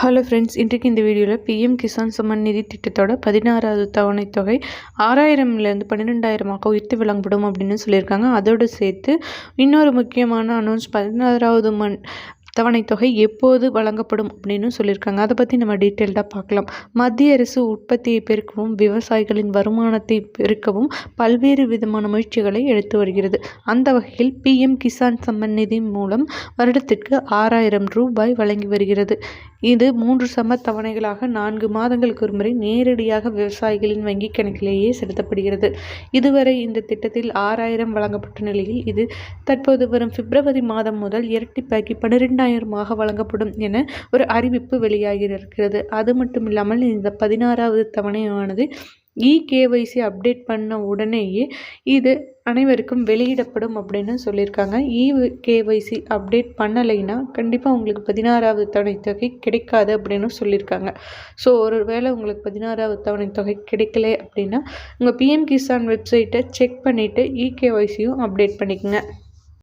Hello friends, இன்றைக்கு இந்த வீடியோவில் பிஎம் கிசான் சம்மான் நிதி திட்டத்தோட 16வது தவணை தொகை 6000லேருந்து 12,000 உயர்த்தி வழங்கப்படும் அப்படின்னு சொல்லியிருக்காங்க. அதோடு சேர்த்து இன்னொரு முக்கியமான அனௌன்ஸ் 16வது தவணை தொகை எப்போது வழங்கப்படும் அப்படின்னு சொல்லியிருக்காங்க. அதை பற்றி நம்ம டீட்டெயில்டாக பார்க்கலாம். மத்திய அரசு உற்பத்தியை பெருக்கவும் விவசாயிகளின் வருமானத்தை பெருக்கவும் பல்வேறு விதமான முயற்சிகளை எடுத்து வருகிறது. அந்த வகையில் பிஎம் கிசான் சம்மான் நிதி மூலம் வருடத்திற்கு 6000 ரூபாய் வழங்கி வருகிறது. இது 3 சம தவணைகளாக 4 மாதங்களுக்கு ஒருமுறை நேரடியாக விவசாயிகளின் வங்கிக் கணக்கிலேயே செலுத்தப்படுகிறது. இதுவரை இந்த திட்டத்தில் 6000 வழங்கப்பட்ட நிலையில் இது தற்போது வரும் பிப்ரவரி மாதம் முதல் இரட்டிப்பாக்கி 12,000 வழங்கப்படும் என ஒரு அறிவிப்பு வெளியாகியிருக்கிறது. அது மட்டும் இல்லாமல் இந்த 16வது தவணையானது இகேஒய்சி அப்டேட் பண்ண உடனேயே இது அனைவருக்கும் வெளியிடப்படும் அப்படின்னு சொல்லியிருக்காங்க. இகேஒய்சி அப்டேட் பண்ணலைன்னா கண்டிப்பாக உங்களுக்கு 16வது தவணை தொகை கிடைக்காது அப்படின்னு சொல்லியிருக்காங்க. ஸோ ஒரு வேளை உங்களுக்கு 16வது தவணை தொகை கிடைக்கல அப்படின்னா உங்கள் பிஎம் கிசான் வெப்சைட்டை செக் பண்ணிவிட்டு இகேஒய்சியும் அப்டேட் பண்ணிக்கோங்க.